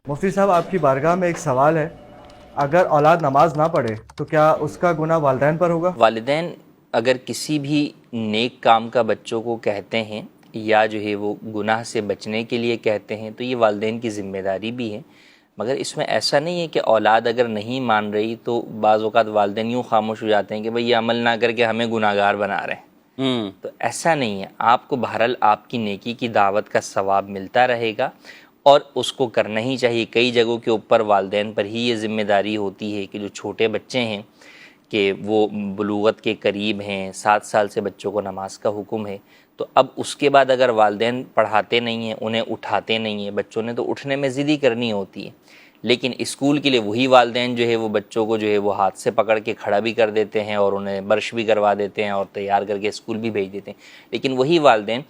مفتی صاحب آپ کی بارگاہ میں ایک سوال ہے، اگر اولاد نماز نہ پڑھے تو کیا اس کا گناہ والدین پر ہوگا؟ والدین اگر کسی بھی نیک کام کا بچوں کو کہتے ہیں یا جو ہے وہ گناہ سے بچنے کے لیے کہتے ہیں تو یہ والدین کی ذمہ داری بھی ہے، مگر اس میں ایسا نہیں ہے کہ اولاد اگر نہیں مان رہی تو بعض اوقات والدین یوں خاموش ہو جاتے ہیں کہ بھئی یہ عمل نہ کر کے ہمیں گناہ گار بنا رہے ہیں۔ تو ایسا نہیں ہے، آپ کو بہرحال آپ کی نیکی کی دعوت کا ثواب ملتا رہے گا اور اس کو کرنا ہی چاہیے۔ کئی جگہوں کے اوپر والدین پر ہی یہ ذمہ داری ہوتی ہے کہ جو چھوٹے بچے ہیں کہ وہ بلوغت کے قریب ہیں، 7 سال سے بچوں کو نماز کا حکم ہے، تو اب اس کے بعد اگر والدین پڑھاتے نہیں ہیں، انہیں اٹھاتے نہیں ہیں، بچوں نے تو اٹھنے میں ضد ہی کرنی ہوتی ہے، لیکن اسکول کے لیے وہی والدین جو ہے وہ بچوں کو جو ہے وہ ہاتھ سے پکڑ کے کھڑا بھی کر دیتے ہیں اور انہیں برش بھی کروا دیتے ہیں اور تیار کر کے اسکول بھی بھیج دیتے ہیں، لیکن وہی والدین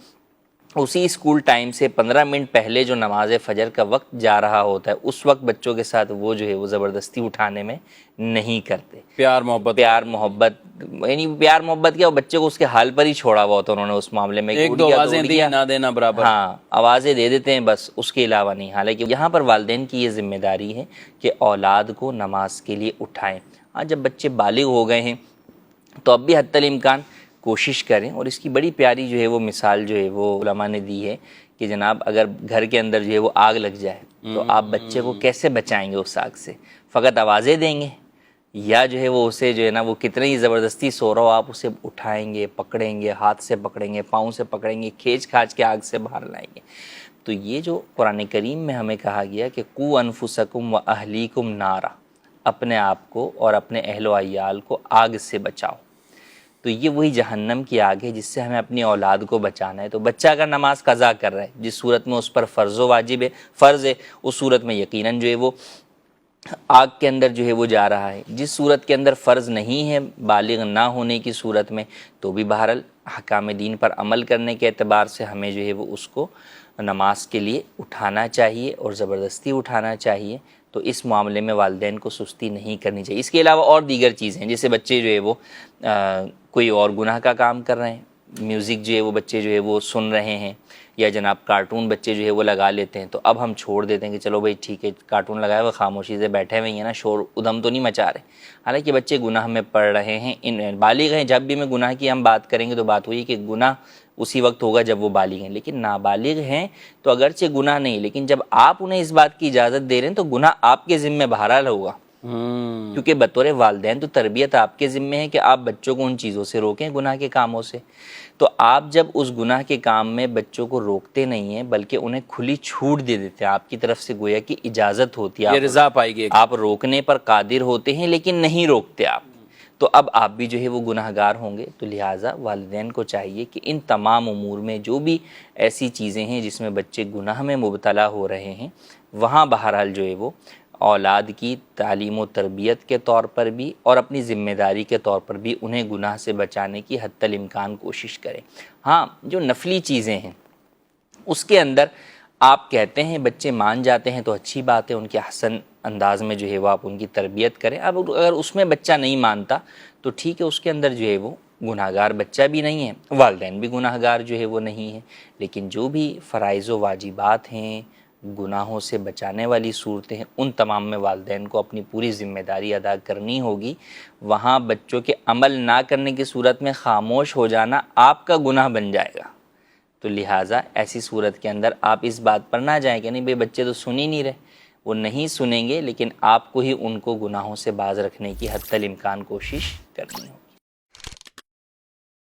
اسی اسکول ٹائم سے 15 منٹ پہلے جو نماز فجر کا وقت جا رہا ہوتا ہے اس وقت بچوں کے ساتھ وہ جو ہے وہ زبردستی اٹھانے میں نہیں کرتے۔ پیار محبت یعنی پیار محبت کیا، وہ بچے کو اس کے حال پر ہی چھوڑا ہوا ہوتا انہوں نے اس معاملے میں، ایک دو آوازیں دی نہ دینا برابر، ہاں آوازیں دے دیتے ہیں بس، اس کے علاوہ نہیں۔ حالانکہ یہاں پر والدین کی یہ ذمہ داری ہے کہ اولاد کو نماز کے لیے اٹھائیں۔ ہاں جب بچے بالغ ہو گئے ہیں تو اب بھی حتی الامکان کوشش کریں، اور اس کی بڑی پیاری جو ہے وہ مثال جو ہے وہ علماء نے دی ہے کہ جناب اگر گھر کے اندر جو ہے وہ آگ لگ جائے تو آپ بچے کو کیسے بچائیں گے اس آگ سے؟ فقط آوازیں دیں گے یا جو ہے وہ اسے جو ہے نا وہ کتنے ہی زبردستی سو رہا ہو آپ اسے اٹھائیں گے، پکڑیں گے، ہاتھ سے پکڑیں گے، پاؤں سے پکڑیں گے، کھینچ کھانچ کے آگ سے باہر لائیں گے؟ تو یہ جو قرآن کریم میں ہمیں کہا گیا کہ قو انفسکم و اہلیکم نارا، اپنے آپ کو اور اپنے اہل و عیال کو آگ سے بچاؤ، تو یہ وہی جہنم کی آگ ہے جس سے ہمیں اپنی اولاد کو بچانا ہے۔ تو بچہ اگر نماز قضا کر رہا ہے جس صورت میں اس پر فرض و واجب ہے، فرض ہے، اس صورت میں یقیناً جو ہے وہ آگ کے اندر جو ہے وہ جا رہا ہے۔ جس صورت کے اندر فرض نہیں ہے، بالغ نہ ہونے کی صورت میں، تو بھی بہرحال احکام دین پر عمل کرنے کے اعتبار سے ہمیں جو ہے وہ اس کو نماز کے لیے اٹھانا چاہیے اور زبردستی اٹھانا چاہیے۔ تو اس معاملے میں والدین کو سستی نہیں کرنی چاہیے۔ اس کے علاوہ اور دیگر چیزیں ہیں، جیسے بچے جو ہے وہ کوئی اور گناہ کا کام کر رہے ہیں، میوزک جو ہے وہ بچے جو ہے وہ سن رہے ہیں، یا جناب کارٹون بچے جو ہے وہ لگا لیتے ہیں، تو اب ہم چھوڑ دیتے ہیں کہ چلو بھائی ٹھیک ہے کارٹون لگائے ہوئے خاموشی سے بیٹھے ہوئے ہیں نا، شور ادھم تو نہیں مچا رہے۔ حالانکہ بچے گناہ میں پڑ رہے ہیں، بالغ ہیں۔ جب بھی میں گناہ کی ہم بات کریں گے تو بات ہوئی کہ گناہ اسی وقت ہوگا جب وہ بالغ ہیں، لیکن نابالغ ہیں تو اگرچہ گناہ نہیں، لیکن جب آپ انہیں اس بات کی اجازت دے رہے ہیں تو گناہ آپ کے ذمہ بہرحال ہوگا، کیونکہ بطور والدین تو تربیت آپ کے ذمہ ہے کہ آپ بچوں کو ان چیزوں سے روکیں، گناہ کے کاموں سے۔ تو آپ جب اس گناہ کے کام میں بچوں کو روکتے نہیں ہیں بلکہ انہیں کھلی چھوٹ دے دیتے ہیں، آپ کی طرف سے گویا کہ اجازت ہوتی ہے، یہ رضا پائے گی، آپ روکنے پر قادر ہوتے ہیں لیکن نہیں روکتے آپ، تو اب آپ بھی جو ہے وہ گناہ گار ہوں گے۔ تو لہٰذا والدین کو چاہیے کہ ان تمام امور میں جو بھی ایسی چیزیں ہیں جس میں بچے گناہ میں مبتلا ہو رہے ہیں، وہاں بہرحال جو ہے وہ اولاد کی تعلیم و تربیت کے طور پر بھی اور اپنی ذمہ داری کے طور پر بھی انہیں گناہ سے بچانے کی حتی الامکان کوشش کریں۔ ہاں جو نفلی چیزیں ہیں اس کے اندر آپ کہتے ہیں بچے مان جاتے ہیں تو اچھی بات ہے، ان کے حسن انداز میں جو ہے وہ آپ ان کی تربیت کریں۔ اب اگر اس میں بچہ نہیں مانتا تو ٹھیک ہے، اس کے اندر جو ہے وہ گناہ گار بچہ بھی نہیں ہے، والدین بھی گناہ گار جو ہے وہ نہیں ہے، لیکن جو بھی فرائض و واجبات ہیں، گناہوں سے بچانے والی صورتیں ہیں، ان تمام میں والدین کو اپنی پوری ذمہ داری ادا کرنی ہوگی۔ وہاں بچوں کے عمل نہ کرنے کی صورت میں خاموش ہو جانا آپ کا گناہ بن جائے گا، تو لہٰذا ایسی صورت کے اندر آپ اس بات پر نہ جائیں کہ نہیں بھئی بچے تو سن ہی نہیں رہے، وہ نہیں سنیں گے، لیکن آپ کو ہی ان کو گناہوں سے باز رکھنے کی حتی الامکان کوشش کرنی ہوگی۔